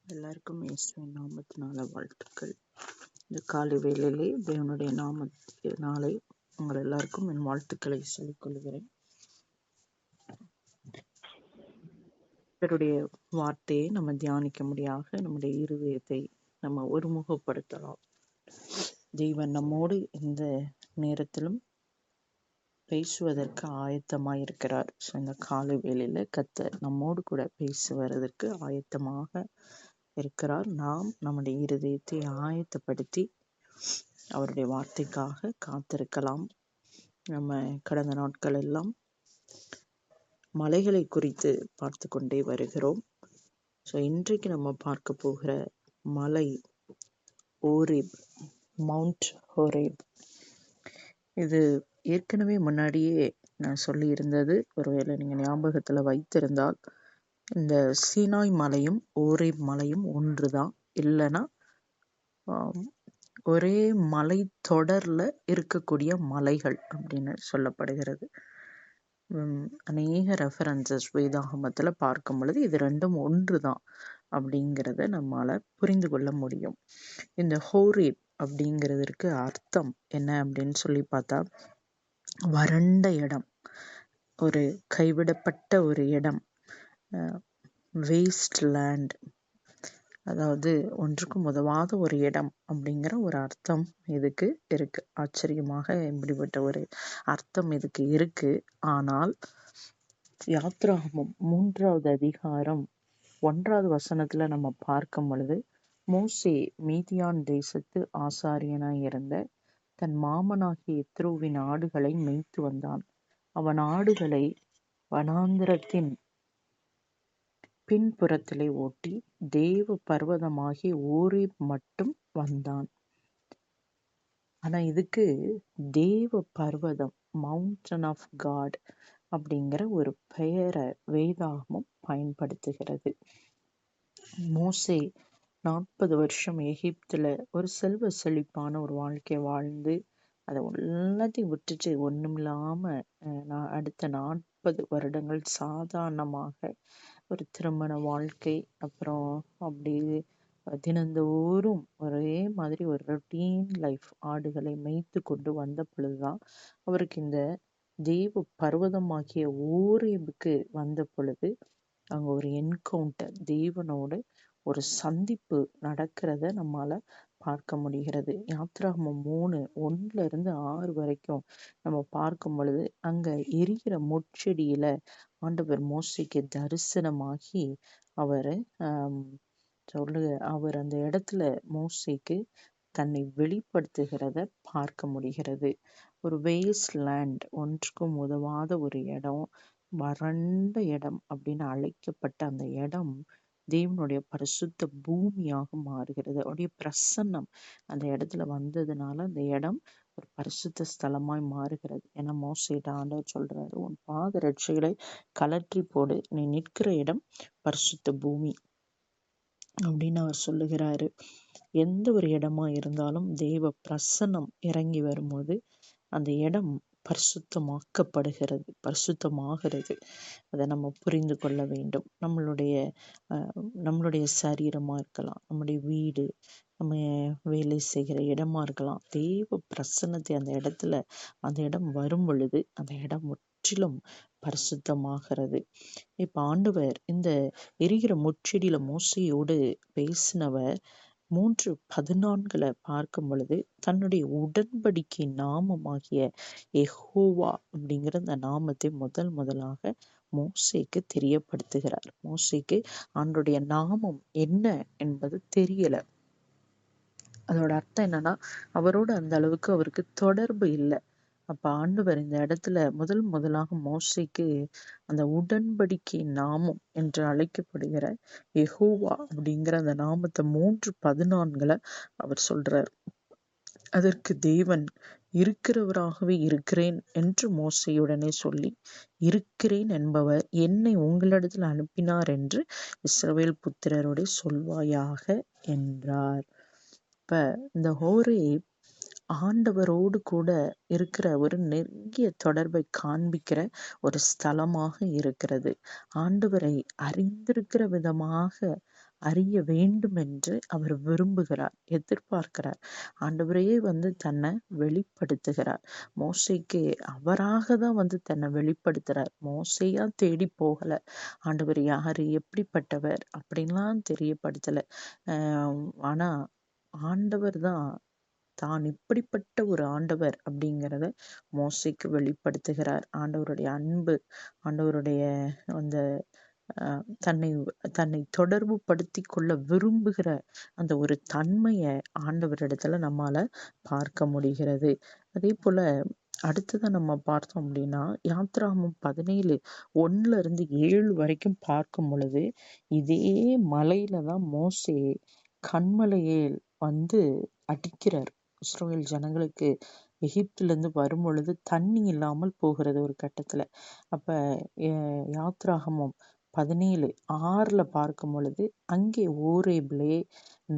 எல்லாருக்கும் இயேசுவின் நாமத்தினால வாழ்த்துக்கள். இந்த காலை வேளையிலே தேவனுடைய நாமத்தினாலே உங்கள் எல்லாருக்கும் என் வாழ்த்துக்களை சொல்லிக் கொள்கிறேன். இவருடைய வார்த்தையை நம்ம தியானிக்க முடியாக நம்முடைய இருதயத்தை நம்ம ஒருமுகப்படுத்தலாம். தேவன் நம்மோடு இந்த நேரத்திலும் பேசுவதற்கு ஆயத்தமாயிருக்கிறார். இந்த காலை வேளையில கர்த்தர் நம்மோடு கூட பேசுவதற்கு ஆயத்தமாக இருக்கிறார். நாம் நம்முடைய இருதயத்தை ஆயத்தப்படுத்தி அவருடைய வார்த்தைக்காக காத்திருக்கலாம். நம்ம கடந்த நாட்கள் எல்லாம் மலைகளை குறித்து பார்த்து கொண்டே வருகிறோம். இன்றைக்கு நம்ம பார்க்க போகிற மலை ஓரேப், மவுண்ட் ஹோரேப். இது ஏற்கனவே முன்னாடியே நான் சொல்லி இருந்தது. ஒருவேளை நீங்க ஞாபகத்துல வைத்திருந்தால், இந்த சீனாய் மலையும் ஓரேப் மலையும் ஒன்றுதான். இல்லைன்னா ஒரே மலை தொடர்ல இருக்கக்கூடிய மலைகள் அப்படின்னு சொல்லப்படுகிறது. அநேக ரெஃபரன்சஸ் வேதாகமத்துல பார்க்கும் பொழுது இது ரெண்டும் ஒன்றுதான் அப்படிங்கிறத நம்மால புரிந்து கொள்ள முடியும். இந்த ஹோரேப் அப்படிங்கிறதுக்கு அர்த்தம் என்ன அப்படின்னு சொல்லி பார்த்தா, வறண்ட இடம், ஒரு கைவிடப்பட்ட ஒரு இடம், வேஸ்ட் லேண்ட், அதாவது ஒன்றுக்கும் உதவாத ஒரு இடம் அப்படிங்கிற ஒரு அர்த்தம் இதுக்கு இருக்கு. ஆச்சரியமாக இப்படிப்பட்ட ஒரு அர்த்தம் இதுக்கு இருக்கு. ஆனால் யாத்ராகமம் 3வது அதிகாரம் 1வது வசனத்துல நம்ம பார்க்கும் பொழுது, மோசே மீதியான் தேசத்து ஆசாரியனாய் இருந்த தன் மாமனாகிய எத்ரோவின் ஆடுகளை மேய்த்து வந்தான். அவன் ஆடுகளை வனாந்திரத்தின் பின்புறத்திலே ஓட்டி தேவ பர்வதமாகிய ஓரேப் மட்டும் வந்தான். ஆனா இதுக்கு தேவ பர்வதம், மவுண்டன் ஆஃப் காட் அப்படிங்கிற ஒரு பெயரை வேதாகமம் பயன்படுத்துகிறது. மோசே 40 வருஷம் எகிப்துல ஒரு செல்வ செழிப்பான ஒரு வாழ்க்கை வாழ்ந்து அதை எல்லாத்தையும் விட்டுட்டு ஒண்ணுமில்லாம அடுத்த 40 வருடங்கள் சாதாரணமாக ஒரு திருமண வாழ்க்கை, அப்புறம் அப்படி தினந்தோறும் ஒரே மாதிரி ஒரு ரொட்டீன் லைஃப், ஆடுகளை மேய்த்து கொண்டு வந்த பொழுதுதான் அவருக்கு இந்த தேவ பர்வதமாகிய ஓரேபுக்கு வந்த பொழுது அங்க ஒரு என்கவுண்டர், தேவனோடு ஒரு சந்திப்பு நடக்கிறத நம்மால பார்க்க முடிகிறது. யாத்ராகமம் 3:1-6 வரைக்கும் நம்ம பார்க்கும் பொழுது, அங்க எரிகிற முட்செடியில ஆண்டவர் மோசேக்கு தரிசனமாகி அவர் அந்த இடத்துல மோசேக்கு தன்னை வெளிப்படுத்துகிறத பார்க்க முடிகிறது. ஒரு வேஸ்ட் லேண்ட், ஒன்றுக்கும் உதவாத ஒரு இடம், வறண்ட இடம் அப்படின்னு அழைக்கப்பட்ட அந்த இடம் தேவனுடைய பரிசுத்த பூமியாக மாறுகிறது. அவருடைய பிரசன்னம் அந்த இடத்துல வந்ததுனால அந்த இடம் ஒரு பரிசுத்த ஸ்தலமாய் மாறுகிறது. ஏன்னா மோசேட்ட ஆண்டவர் சொல்றாரு, உன் பாத ரட்சைகளை கலற்றி போடு, நீ நிற்கிற இடம் பரிசுத்த பூமி அப்படின்னு அவர் சொல்லுகிறாரு. எந்த ஒரு இடமா இருந்தாலும் தேவ பிரசன்னம் இறங்கி வரும்போது அந்த இடம் பரிசுத்தமாக்கப்படுகிறது, பரிசுத்தமாகிறது. அதை நம்ம புரிந்து கொள்ள வேண்டும். நம்மளுடைய சரீரமா இருக்கலாம், நம்முடைய வீடு, நம்ம வேலை செய்கிற இடமா இருக்கலாம். தேவ பிரசன்னத்தை அந்த இடம் வரும் பொழுது அந்த இடம் முற்றிலும் பரிசுத்தமாகிறது. இப்ப ஆண்டவர் இந்த எரிகிற முட்செடியில மோசையோடு பேசினவர் 3:14 பார்க்கும் பொழுது, தன்னுடைய உடன்படிக்கை நாமமாகிய யெகோவா அப்படிங்கிற அந்த நாமத்தை முதலாக மோசேக்கு தெரியப்படுத்துகிறார். மோசேக்கு ஆண்டவருடைய நாமம் என்ன என்பது தெரியல. அதோட அர்த்தம் என்னன்னா, அவரோட அந்த அளவுக்கு அவருக்கு தொடர்பு இல்லை. அப்ப ஆண்டவர் இந்த இடத்துல முதலாக மோசேக்கு அந்த உடன்படிக்கை நாமம் என்று அழைக்கப்படுகிற யெகோவா அப்படிங்கிற அந்த நாமத்தை 3:14 அவர் சொல்றார். அதற்கு தேவன் இருக்கிறவராகவே இருக்கிறேன் என்று மோசையுடனே சொல்லி, இருக்கிறேன் என்பவர் என்னை உங்களிடத்தில் அனுப்பினார் என்று இஸ்ரவேல் புத்திரரோட சொல்வாயாக என்றார். இப்ப இந்த ஹோரேப் ஆண்டவரோடு கூட இருக்கிற ஒரு நெருங்கிய தொடர்பை காண்பிக்கிற ஒரு ஸ்தலமாக இருக்கிறது. ஆண்டவரை அறிந்திருக்கிற விதமாக அறிய வேண்டும் என்று அவர் விரும்புகிறார், எதிர்பார்க்கிறார். ஆண்டவரே தன்னை வெளிப்படுத்துகிறார். மோசேக்கு அவராக தான் தன்னை வெளிப்படுத்துறார். மோசேயா தேடி போகல. ஆண்டவர் யாரு, எப்படிப்பட்டவர் அப்படின்லாம் தெரியப்படுத்தல. ஆனா ஆண்டவர் தான் தான் இப்படிப்பட்ட ஒரு ஆண்டவர் அப்படிங்கிறத மோசேக்கு வெளிப்படுத்துகிறார். ஆண்டவருடைய அன்பு, ஆண்டவருடைய அந்த தன்னை தன்னை தொடர்பு படுத்தி கொள்ள விரும்புகிற அந்த ஒரு தன்மையை ஆண்டவரிடத்துல நம்மால பார்க்க முடிகிறது. அதே போல அடுத்ததான் நம்ம பார்த்தோம் அப்படின்னா, யாத்ராகமம் 17:1-7 வரைக்கும் பார்க்கும் பொழுது, இதே மலையில தான் மோசே கன்மலையில் அடிக்கிறார். இஸ்ரவேல் ஜனங்களுக்கு எகிப்திலிருந்து வரும் பொழுது தண்ணி இல்லாமல் போகிறது ஒரு கட்டத்துல. அப்ப யாத்ராகமம் 17:6 பார்க்கும் பொழுது, அங்கே ஓரேபிலே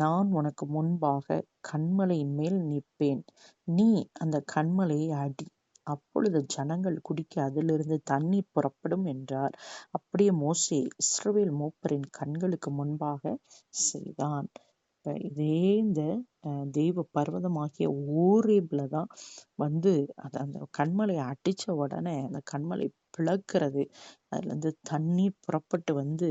நான் உனக்கு முன்பாக கன்மலையின் மேல் நிற்பேன், நீ அந்த கன்மலையை அடி, அப்பொழுது ஜனங்கள் குடிக்க அதிலிருந்து தண்ணீர் புறப்படும் என்றார். அப்படியே மோசே இஸ்ரவேல் மூப்பரின் கண்களுக்கு முன்பாக செய்தான். இதே இந்த தெய்வ பர்வதமாகிய ஓரேப்ல தான் அந்த கன்மலையை அடிச்ச உடனே அந்த கன்மலை பிளக்கிறது. அதுல இருந்து தண்ணீர் புறப்பட்டு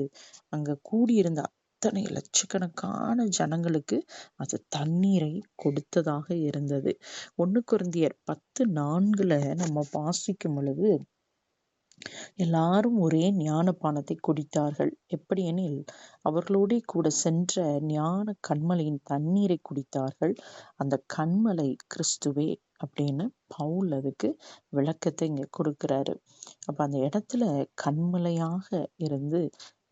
அங்க கூடியிருந்த அத்தனை லட்சக்கணக்கான ஜனங்களுக்கு அது தண்ணீரை கொடுத்ததாக இருந்தது. 1 கொரிந்தியர் 10:4 நம்ம வாசிக்கும் பொழுது, எல்லாரும் ஒரே ஞானபானத்தை குடித்தார்கள். எப்படியெனில் அவர்களோடே கூட சென்ற ஞான கன்மலையின் தண்ணீரை குடித்தார்கள். அந்த கன்மலை கிறிஸ்துவே அப்படின்னு பவுல் அதுக்கு விளக்கத்தை இங்க கொடுக்கிறாரு. அப்ப அந்த இடத்துல கன்மலையாக இருந்து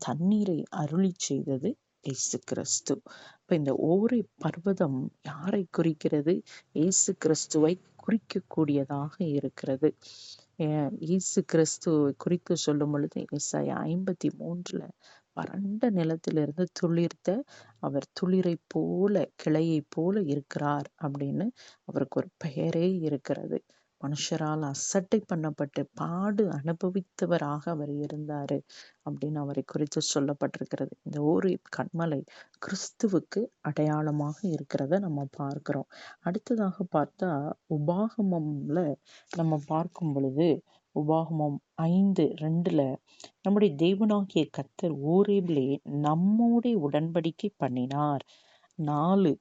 தண்ணீரை அருளி செய்தது இயேசு கிறிஸ்து. இப்ப இந்த ஓரை பர்வதம் யாரை குறிக்கிறது? இயேசு கிறிஸ்துவை குறிக்கக்கூடியதாக இருக்கிறது. இயேசு கிறிஸ்து குறித்து சொல்லும் பொழுது ஏசாயா 53 வறண்ட நிலத்திலிருந்து துளிர்த்த அவர் துளிரை போல, கிளையை போல இருக்கிறார் அப்படின்னு அவருக்கு ஒரு பெயரே இருக்கிறது. மனுஷரால் அசட்டை பண்ணப்பட்டு பாடு அனுபவித்தவராக அவர் இருந்தாரு அப்படின்னு அவரை குறித்து சொல்லப்பட்டிருக்கிறது. இந்த ஒரு கன்மலை கிறிஸ்துவுக்கு அடையாளமாக இருக்கிறத நம்ம பார்க்கிறோம். அடுத்ததாக பார்த்தா உபாகமம்ல நம்ம பார்க்கும் பொழுது, உபாகமம் 5:2 நம்முடைய தேவனாகிய கர்த்தர் ஓரேபிலே நம்மோட உடன்படிக்கை பண்ணினார். 4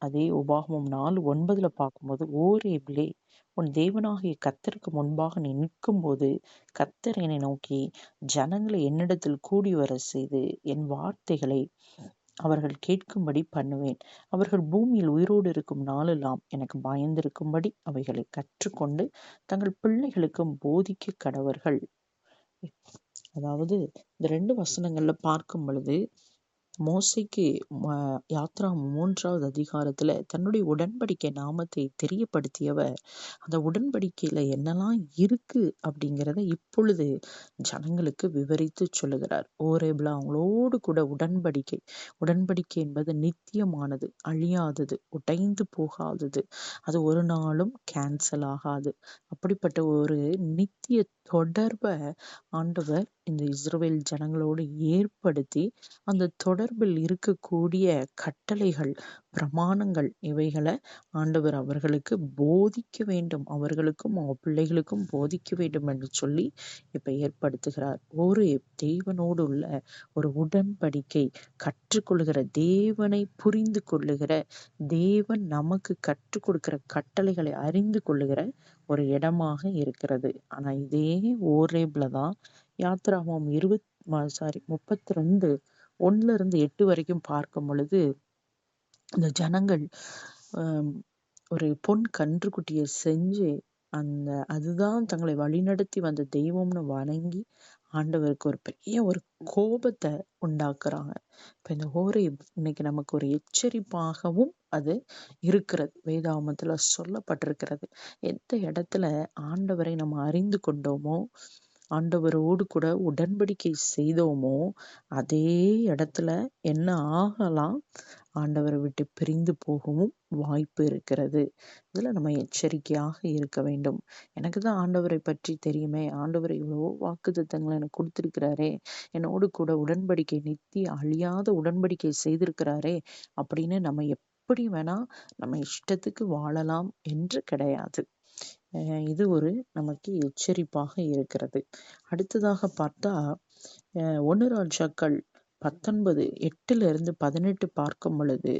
அதே உபாகமம் 4:9 பார்க்கும்போது, ஓரேபிலே உன் தேவனாகிய கர்த்தருக்கு முன்பாக நீ நிற்கும் போது கர்த்தர் என்னை நோக்கி, ஜனங்களை என்னிடத்தில் கூடி வர செய்து என் வார்த்தைகளை அவர்கள் கேட்கும்படி பண்ணுவேன். அவர்கள் பூமியில் உயிரோடு இருக்கும் நாளெல்லாம் எனக்கு பயந்திருக்கும்படி அவைகளை கற்றுக்கொண்டு தங்கள் பிள்ளைகளுக்கும் போதிக்க கடவர்கள். அதாவது இந்த 2 வசனங்கள்ல பார்க்கும் பொழுது, மோசேக்கு யாத்ராகமம் 3வது அதிகாரத்துல தன்னுடைய உடன்படிக்கை நாமத்தை தெரியப்படுத்தியவர், அந்த உடன்படிக்கையில என்னெல்லாம் இருக்கு அப்படிங்கிறத இப்பொழுது ஜனங்களுக்கு விவரித்து சொல்லுகிறார். ஓரேபில் அவங்களோடு கூட உடன்படிக்கை என்பது நித்தியமானது, அழியாதது, உடைந்து போகாதது, அது ஒரு நாளும் கேன்சல் ஆகாது. அப்படிப்பட்ட ஒரு நித்திய தொடர்பை ஆண்டவர் இந்த இஸ்ரவேல் ஜனங்களோடு ஏற்படுத்தி, அந்த தொடர்பில் இருக்கக்கூடிய கட்டளைகள், பிரமாணங்கள், இவைகளை ஆண்டவர் அவர்களுக்கு போதிக்க வேண்டும், அவர்களுக்கும் அவங்க பிள்ளைகளுக்கும் போதிக்க வேண்டும் என்று சொல்லி இப்ப ஏற்படுத்துகிறார். ஒரு தேவனோடு உள்ள ஒரு உடன்படிக்கை, கற்றுக்கொள்ளுகிற, தேவனை புரிந்து கொள்ளுகிற, தேவன் நமக்கு கற்றுக் கொடுக்கிற கட்டளைகளை அறிந்து கொள்ளுகிற ஒரு இடமாக இருக்கிறது. ஆனா இதே ஓரேப்ல தான் யாத்ராகமம் 32:1-8 வரைக்கும் பார்க்கும் பொழுது, இந்த ஜனங்கள் ஒரு பொன் கன்றுக்குட்டியை செஞ்சு அதுதான் தங்களை வழிநடத்தி வந்த தெய்வம்னு வணங்கி ஆண்டவருக்கு ஒரு பெரிய ஒரு கோபத்தை உண்டாக்குறாங்க. இப்ப இந்த ஹோரேப் இன்னைக்கு நமக்கு ஒரு எச்சரிப்பாகவும் அது இருக்கிறது. வேதாகமத்துல சொல்லப்பட்டிருக்கிறது. எந்த இடத்துல ஆண்டவரை நம்ம அறிந்து கொண்டோமோ, ஆண்டவரோடு கூட உடன்படிக்கை செய்தோமோ, அதே இடத்துல என்ன ஆகலாம்? ஆண்டவரை விட்டு பிரிந்து போகவும் வாய்ப்பு இருக்கிறது. இதுல நம்ம எச்சரிக்கையாக இருக்க வேண்டும். எனக்கு தான் ஆண்டவரை பற்றி தெரியுமே, ஆண்டவர் இவ்வளவோ வாக்குத்தத்தங்களை எனக்கு கொடுத்திருக்கிறாரே, என்னோடு கூட உடன்படிக்கை நித்திய அழியாத உடன்படிக்கை செய்திருக்கிறாரே அப்படின்னு நம்ம எப்படி வேணா நம்ம இஷ்டத்துக்கு வாழலாம் என்று கிடையாது. இது ஒரு நமக்கு எச்சரிப்பாக இருக்கிறது. அடுத்ததாக பார்த்தா 1 ராஜாக்கள் 19:8-18 பார்க்கும் பொழுது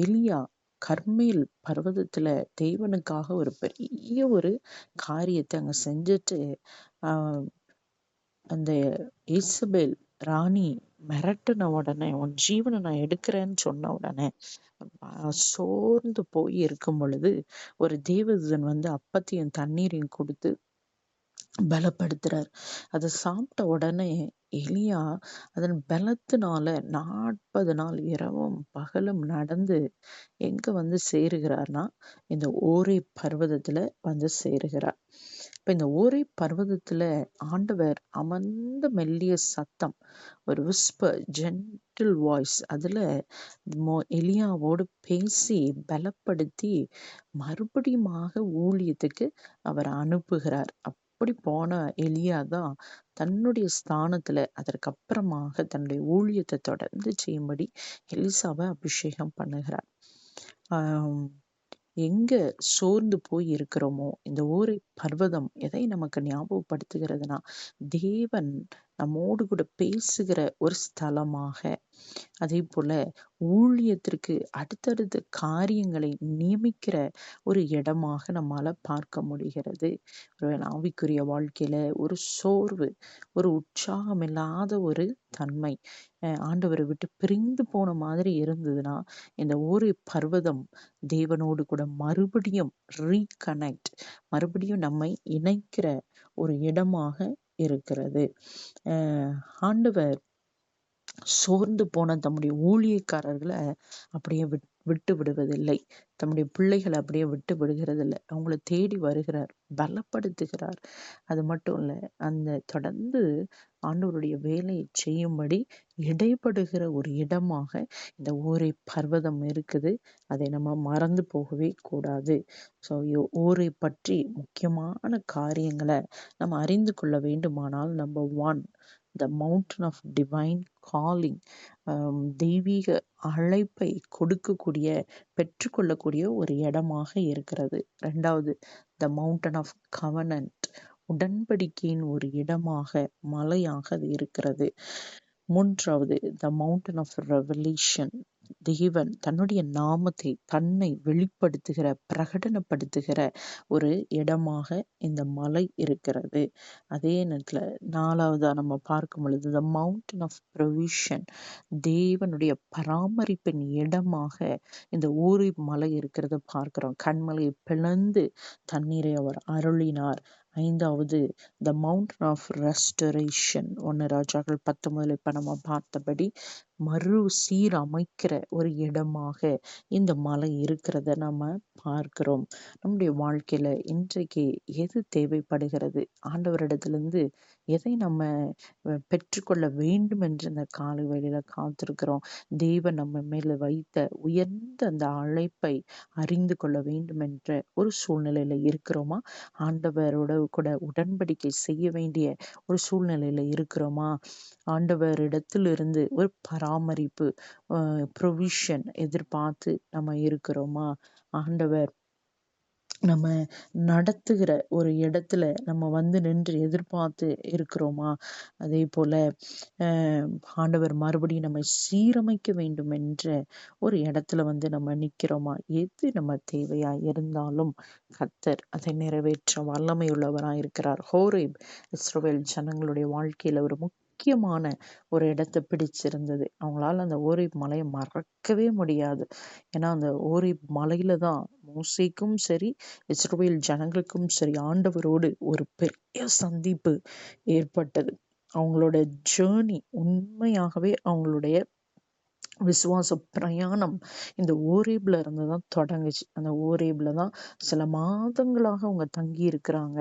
எலியா கர்மேல் பர்வதத்துல தேவனுக்காக ஒரு பெரிய ஒரு காரியத்தை அங்க செஞ்சுட்டு ஆஹ் அந்த இசபேல் ராணி மிரட்டின உடனே, உன் ஜீவனை நான் எடுக்கிறேன்னு சொன்ன உடனே சோர்ந்து போய் இருக்கும் பொழுது ஒரு தேவதூதன் வந்து அப்பத்தையும் தண்ணீரையும் கொடுத்து பலப்படுத்துறார். அதை சாப்பிட்ட உடனே எலியா அதன் பலத்தினால 40 நாள் இரவும் பகலும் நடந்து எங்க வந்து சேருகிறார்னா இந்த ஓரே பர்வதத்துல வந்து சேருகிறார். இப்ப இந்த ஓரே பர்வதத்துல ஆண்டவர் அமர்ந்த மெல்லிய சத்தம், ஒரு விஸ்பர் ஜென்டில் வாய்ஸ், அதுல எலியாவோடு பேசி பலப்படுத்தி மறுபடியுமாக ஊழியத்துக்கு அவர் அனுப்புகிறார். அப்படி போன எலியா தான் தன்னுடைய ஸ்தானத்துல அதற்கப்புறமாக தன்னுடைய ஊழியத்தை தொடர்ந்து செய்யும்படி எலிசாவை அபிஷேகம் பண்ணுகிறார். எங்க சோர்ந்து போய் இருக்கிறோமோ இந்த ஓரை பர்வதம் எதை நமக்கு ஞாபகப்படுத்துகிறதுனா, தேவன் நம்மோடு கூட பேசுகிற ஒரு ஸ்தலமாக, அதே போல ஊழியத்திற்கு அடுத்தடுத்த காரியங்களை நியமிக்கிற ஒரு இடமாக நம்மால பார்க்க முடிகிறது. ஒரு ஆவிக்குரிய வாழ்க்கையில ஒரு சோர்வு, ஒரு உற்சாகம் இல்லாத ஒரு தன்மை, ஆண்டவரை விட்டு பிரிந்து போன மாதிரி இருந்ததுன்னா, இந்த ஒரு பர்வதம் தேவனோடு கூட மறுபடியும் ரீகனெக்ட், மறுபடியும் நம்மை இணைக்கிற ஒரு இடமாக இருக்கிறது. ஆண்டவர் சோர்ந்து போன தம்முடைய ஊழியக்காரர்களை அப்படியே விட்டு விடுவதில்லை. தம்முடைய பிள்ளைகளை அப்படியே விட்டு விடுகிறதில்லை. அவங்கள தேடி வருகிறார், பலப்படுத்துகிறார். அது மட்டும் இல்லை, அந்த தொடர்ந்து ஆண்டவருடைய வேலையை செய்யும்படி இடைப்படுகிற ஒரு இடமாக இந்த ஓரை பர்வதம் இருக்குது. அதை நம்ம மறந்து போகவே கூடாது. ஸோ ஓரை பற்றி முக்கியமான காரியங்களை நம்ம அறிந்து கொள்ள வேண்டுமானால், number 1, the mountain of divine calling, தெய்வீக அழைப்பை கொடுக்கக்கூடிய, பெற்றுக்கொள்ளக்கூடிய ஒரு இடமாக இருக்கிறது. 2வது, த மவுண்டன் ஆஃப் கவனன்ட், உடன்படிக்கையின் ஒரு இடமாக, மலையாக அது இருக்கிறது. 3வது, த மவுண்டன் ஆஃப் ரெவலேஷன், தேவன் தன்னுடைய நாமத்தை, தன்னை வெளிப்படுத்துகிற, பிரகடனப்படுத்துகிற ஒரு இடமாக இந்த மலை இருக்கிறது. அதே நேரத்துல 4வதா நம்ம பார்க்கும் பொழுது த மவுண்டன் ஆஃப் ப்ரொவிஷன், தேவனுடைய பராமரிப்பின் இடமாக இந்த ஊரி மலை இருக்கிறத பார்க்கிறோம். கண்மலையை பிளந்து தண்ணீரை அவர் அருளினார். 5வது, த மவுண்டன் ஆஃப் ரெஸ்டரேஷன், 1 ராஜாக்கள் 19 இப்ப நம்ம பார்த்தபடி மறு சீரமைக்கிற ஒரு இடமாக இந்த மலை இருக்கிறத நம்ம பார்க்கிறோம். நம்முடைய வாழ்க்கையில இன்றைக்கு எது தேவைப்படுகிறது, ஆண்டவரிடத்திலிருந்து எதை நம்ம பெற்றுக்கொள்ள வேண்டும் என்று இந்த காலை வேளையில காத்திருக்கிறோம். தேவன் நம்ம மேல வைத்த உயர்ந்த அந்த அழைப்பை அறிந்து கொள்ள வேண்டும் என்ற ஒரு சூழ்நிலையில இருக்கிறோமா? ஆண்டவரோட கூட உடன்படிக்கை செய்ய வேண்டிய ஒரு சூழ்நிலையில இருக்கிறோமா? ஆண்டவரிடத்திலிருந்து ஒரு பராமரிப்பு, ப்ரொவிஷன் எதிர்பார்த்து நம்ம இருக்கிறோமா? ஆண்டவர் நம்ம நடத்துகிற ஒரு இடத்துல நம்ம வந்து நின்று எதிர்பார்த்து இருக்கிறோமா? அதே போல ஆண்டவர் மறுபடியும் நம்ம சீரமைக்க வேண்டும் என்ற ஒரு இடத்துல வந்து நம்ம நிக்கிறோமா? எது நம்ம தேவையா இருந்தாலும் கர்த்தர் அதை நிறைவேற்ற வல்லமை உள்ளவராய் இருக்கிறார். ஹோரேப் இஸ்ரவேல் ஜனங்களுடைய வாழ்க்கையில ஒரு முக்கியமான ஒரு இடத்தை பிடிச்சிருந்தது. அவங்களால அந்த ஓரேப் மலையை மறக்கவே முடியாது. ஏன்னா அந்த ஓரேப் மலையில தான் மோசேக்கும் சரி, இஸ்ரவேல் ஜனங்களுக்கும் சரி, ஆண்டவரோடு ஒரு பெரிய சந்திப்பு ஏற்பட்டது. அவங்களோட ஜேர்னி, உண்மையாகவே அவங்களுடைய விசுவாச பிரயாணம் இந்த ஓரேப்ல இருந்து தான் தொடங்குச்சு. அந்த ஓரேப்ல தான் சில மாதங்களாக அவங்க தங்கி இருக்கிறாங்க.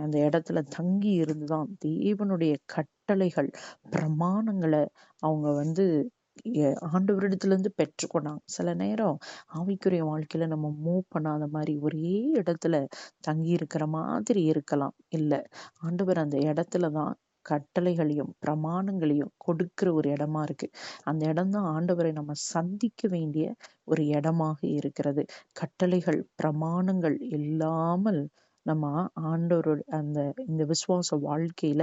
அந்த இடத்துல தங்கி இருந்துதான் தேவனுடைய கட்டளைகள், பிரமாணங்களை அவங்க வந்து ஆண்டவரிடத்துல இருந்து பெற்றுக்கொண்டாங்க. சில நேரம் ஆவிக்குரிய வாழ்க்கையில நம்ம மூவ் பண்ணாத மாதிரி ஒரே இடத்துல தங்கி இருக்கிற மாதிரி இருக்கலாம். இல்ல, ஆண்டவர் அந்த இடத்துலதான் கட்டளைகளையும் பிரமாணங்களையும் கொடுக்கிற ஒரு இடமா இருக்கு. அந்த இடம்தான் ஆண்டவரை நம்ம சந்திக்க வேண்டிய ஒரு இடமாக இருக்கிறது. கட்டளைகள் பிரமாணங்கள் இல்லாமல் நம்ம ஆண்டவரோட இந்த விசுவாச வாழ்க்கையில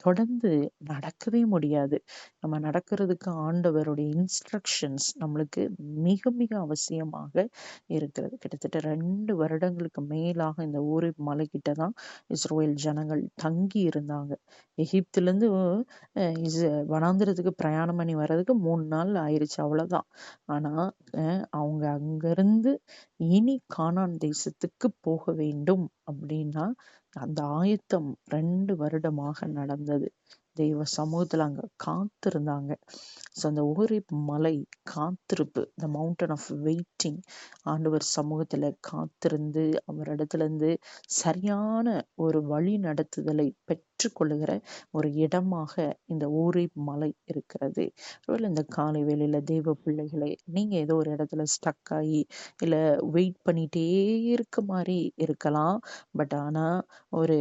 தொடர்ந்து நடக்கவே முடியாது. நம்ம நடக்கிறதுக்கு ஆண்டவருடைய இன்ஸ்ட்ரக்ஷன்ஸ் நம்மளுக்கு மிக மிக அவசியமாக இருக்கிறது. கிட்டத்தட்ட 2 வருடங்களுக்கு மேலாக இந்த ஓரேப் மலைக்கிட்ட தான் இஸ்ரவேல் ஜனங்கள் தங்கி இருந்தாங்க. எகிப்திலிருந்து வனாந்திரத்துக்கு பிரயாணம் பண்ணி வர்றதுக்கு 3 நாள் ஆயிருச்சு, அவ்வளவுதான். ஆனா அவங்க அங்கிருந்து இனி கானான் தேசத்துக்கு போக வேண்டும் அப்படின்னா அந்த ஆயத்தம் 2 வருடமாக நடந்தது. தெய்வ சமூகத்துல அங்க காத்திருந்தாங்க. ஸோ அந்த ஓரேப் மலை காத்திருப்பு, த மவுண்டன் ஆஃப் வெயிட்டிங், ஆண்டவர் சமூகத்துல காத்திருந்து அவரிடத்துல இருந்து சரியான ஒரு வழி நடத்துதலை பெற்றுக்கொள்ளுகிற ஒரு இடமாக இந்த ஓரேப் மலை இருக்கிறது. ஒருவேளை இந்த காலை வேளையில தேவ பிள்ளைகளை நீங்க ஏதோ ஒரு இடத்துல ஸ்டக் ஆகி இல்ல வெயிட் பண்ணிட்டே இருக்க மாதிரி இருக்கலாம். பட் ஆனா ஒரு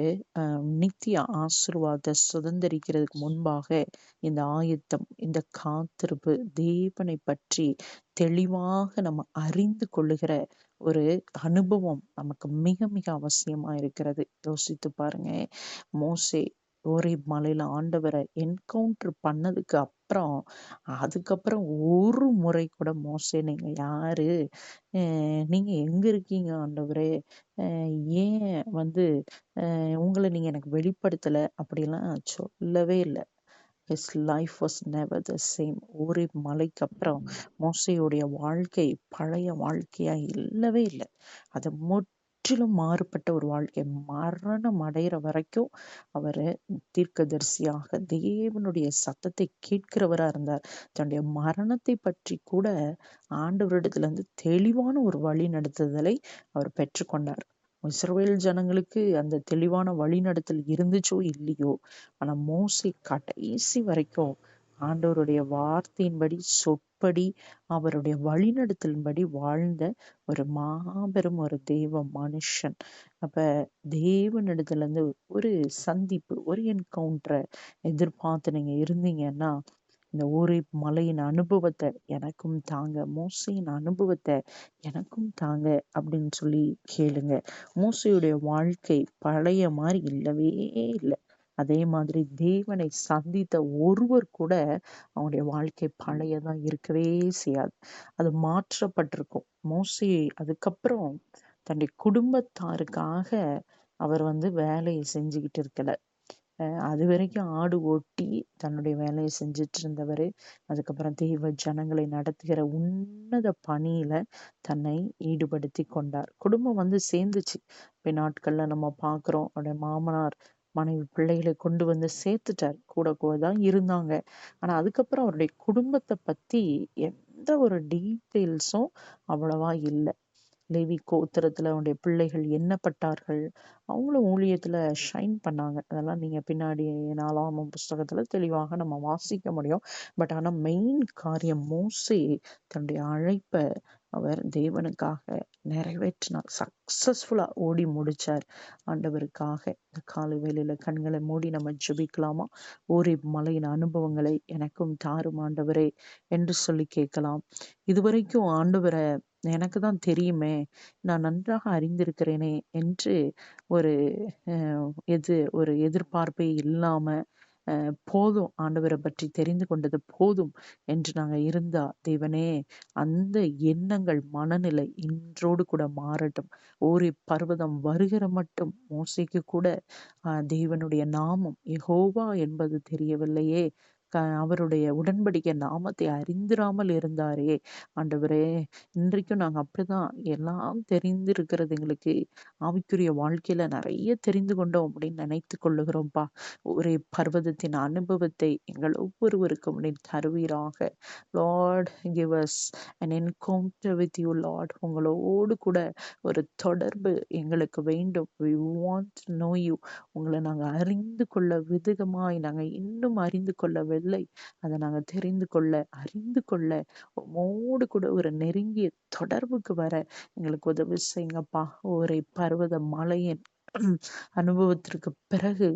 நித்திய ஆசீர்வாதத்தை சுதந்திரிக்கிறதுக்கு முன்பாக இந்த ஆயத்தம், இந்த காத்திருப்பு, தேவனை பற்றி தெளிவாக நம்ம அறிந்து கொள்ளுகிற ஒரு அனுபவம் நமக்கு மிக மிக அவசியமா இருக்கிறது. யோசித்து பாருங்க, மோசே ஓரேப் மலையில ஆண்டவரை என்கவுண்டர் பண்ணதுக்கு அப்புறம் அதுக்கப்புறம் ஒரு முறை கூட மோசே நீங்க யாரு, நீங்க எங்க இருக்கீங்க ஆண்டவரே, ஏன் உங்களை நீங்க எனக்கு வெளிப்படுத்தல அப்படிலாம் சொல்லவே இல்லை. His life was never the same. Horeb மலைக்கு அப்புறம் மோசேயுடைய வாழ்க்கை பழைய வாழ்க்கையா இல்லவே இல்லை. அது முற்றிலும் மாறுபட்ட ஒரு வாழ்க்கை. மரணம் அடைகிற வரைக்கும் அவரு தீர்க்கதரிசியாக தேவனுடைய சத்தத்தை கேட்கிறவரா இருந்தார். தன்னுடைய மரணத்தை பற்றி கூட ஆண்டவரிடத்துல இருந்து தெளிவான ஒரு வழி நடத்துதலை அவர் பெற்றுக்கொண்டார். இஸ்ரவேல் ஜனங்களுக்கு அந்த தெளிவான வழிநடத்தல் இருந்துச்சோ இல்லையோ, ஆனா மோசே கடைசி வரைக்கும் ஆண்டவருடைய வார்த்தையின்படி சொற்படி அவருடைய வழிநடத்தலின்படி வாழ்ந்த ஒரு மாபெரும் ஒரு தேவ மனுஷன். அப்ப தேவனிடத்துல இருந்து ஒரு சந்திப்பு, ஒரு என்கவுண்டரை எதிர்பார்த்து நீங்க இருந்தீங்கன்னா இந்த ஓரேப் மலையின் அனுபவத்தை எனக்கும் தாங்க, மோசையின் அனுபவத்தை எனக்கும் தாங்க அப்படின்னு சொல்லி கேளுங்க. மோசையுடைய வாழ்க்கை பழைய மாதிரி இல்லவே இல்லை. அதே மாதிரி தேவனை சந்தித்த ஒருவர் கூட அவனுடைய வாழ்க்கை பழையதான் இருக்கவே செய்யாது. அது மாற்றப்பட்டிருக்கும். மோசே அதுக்கப்புறம் தன்னுடைய குடும்பத்தாருக்காக அவர் வேலையை செஞ்சுக்கிட்டு இருக்கல. அது வரைக்கும் ஆடு ஓட்டி தன்னுடைய வேலையை செஞ்சிட்டு இருந்தவர் அதுக்கப்புறம் தெய்வ ஜனங்களை நடத்துகிற உன்னத பணியில தன்னை ஈடுபடுத்தி கொண்டார். குடும்பம் சேர்ந்துச்சு. நாட்கள்ல நம்ம பார்க்கிறோம், அவருடைய மாமனார் மனைவி பிள்ளைகளை கொண்டு சேர்த்துட்டார். கூட கூட தான் இருந்தாங்க. ஆனா அதுக்கப்புறம் அவருடைய குடும்பத்தை பத்தி எந்த ஒரு டீட்டெயில்ஸும் அவ்வளவா இல்லை. லேவி கோத்திரத்துல அவனுடைய பிள்ளைகள் எண்ணப்பட்டார்கள். அவங்களும் ஊழியத்துல ஷைன் பண்ணாங்க. அதெல்லாம் நீங்க பின்னாடி 4ஆம் புஸ்தகத்துல தெளிவாக நம்ம வாசிக்க முடியும். பட் ஆனா மெயின் காரியம், மோசே தன்னுடைய அழைப்பை அவர் தேவனுக்காக நிறைவேற்றினார். சக்சஸ்ஃபுல்லா ஓடி முடிச்சார் ஆண்டவருக்காக. இந்த காலை வேளையில கண்களை மூடி நம்ம ஜெபிக்கலாமா? ஓரேப் மலையின் அனுபவங்களை எனக்கும் தாரும் ஆண்டவரே என்று சொல்லி கேட்கலாம். இதுவரைக்கும் ஆண்டவரை எனக்கு தான் தெரியுமே, நான் நன்றாக அறிந்திருக்கிறேனே என்று ஒரு ஒரு எதிர்பார்ப்பே இல்லாம போதும், ஆண்டவரை பற்றி தெரிந்து கொண்டது போதும் என்று நாங்க இருந்தா, தேவனே அந்த எண்ணங்கள் மனநிலை இன்றோடு கூட மாறட்டும். ஓரேப் பர்வதம் வருகிற மட்டும் மோசேக்கு கூட தேவனுடைய நாமம் யெகோவா என்பது தெரியவில்லையே. அவருடைய உடன்படிக்கை நாமத்தை அறிந்திராமல் இருந்தாரே. ஆண்டவரே, இன்றைக்கும் நாங்க அப்படிதான், எல்லாம் தெரிந்து இருக்கிறது எங்களுக்கு, ஆவிக்குரிய வாழ்க்கையில நிறைய தெரிந்து கொண்டோம் அப்படின்னு நினைத்து கொள்ளுகிறோம்ப்பா. ஒரே பர்வதத்தின் அனுபவத்தை எங்கள் ஒவ்வொருவருக்கும் நீ தருவீராக. Lord, give us an encounter with you, Lord. உங்களோடு கூட ஒரு தொடர்பு எங்களுக்கு வேண்டும். we want to know you. உங்களை நாங்கள் அறிந்து கொள்ள விதமாய், நாங்கள் இன்னும் அறிந்து கொள்ள இல்லை. அதை நாங்க தெரிந்து கொள்ள, அறிந்து கொள்ள, உம்மோடு கூட ஒரு நெருங்கிய தொடர்புக்கு வர எங்களுக்கு உதவி செய்யுங்கப்பா. ஒரு பர்வத மலையின் அனுபவத்திற்கு பிறகு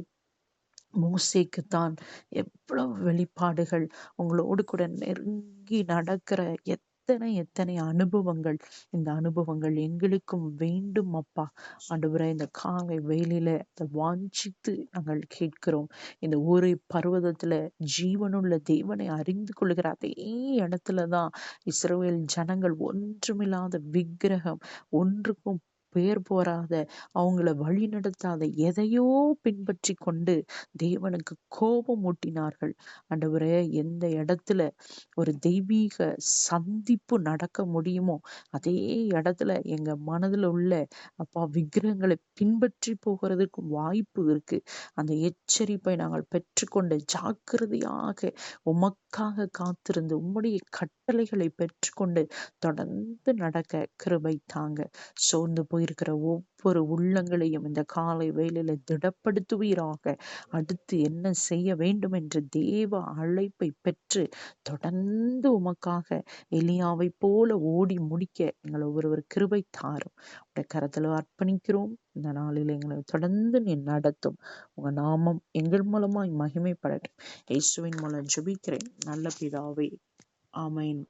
மோசேக்குத்தான் எவ்வளவு வெளிப்பாடுகள், உங்களோடு கூட நெருங்கி நடக்கிற எத்தனை எத்தனை அனுபவங்கள். இந்த அனுபவங்கள் எங்களுக்கும் வேண்டும் அப்பா. ஆண்டவரே, இந்த காலை வேளையில அதை வாஞ்சித்து நாங்கள் கேட்கிறோம். இந்த ஒரு பர்வதத்துல ஜீவனுள்ள தேவனை அறிந்து கொள்கிற அதே இடத்துலதான் இஸ்ரவேல் ஜனங்கள் ஒன்றுமில்லாத விக்கிரகம், ஒன்றுக்கும் பெயர் போராத, அவங்கள வழி நடத்தாத எதையோ பின்பற்றி கொண்டு தேவனுக்கு கோபம் ஊட்டினார்கள். ஆண்டவரே, எந்த இடத்துல ஒரு தெய்வீக சந்திப்பு நடக்க முடியுமோ அதே இடத்துல எங்க மனதுல உள்ள அப்பா விக்கிரகங்களை பின்பற்றி போகிறதுக்கு வாய்ப்பு இருக்கு. அந்த எச்சரிப்பை நாங்கள் பெற்றுக்கொண்டு ஜாக்கிரதையாக உமக்காக காத்திருந்து உம்முடைய கட்டளைகளை பெற்றுக்கொண்டு தொடர்ந்து நடக்க கிருபை தாங்க. சோர்ந்து போயிருக்கிற ஒவ்வொரு உள்ளங்களையும் இந்த காலை வேளையில திடப்படுத்துவீராக. அடுத்து என்ன செய்ய வேண்டும் என்ற தேவ அழைப்பை பெற்று தொடர்ந்து உமக்காக எலியாவை போல ஓடி முடிக்க எங்களை ஒவ்வொருவர் கிருபை தாரும். உடைய கரத்துல அர்ப்பணிக்கிறோம். இந்த நாளில் எங்களை தொடர்ந்து நீ நடத்தும். உங்க நாமம் எங்கள் மூலமாய் மகிமைப்படட்டும். இயேசுவின் மூலம் ஜெபிக்கிறேன் நல்ல பிதாவே. ஆமென்.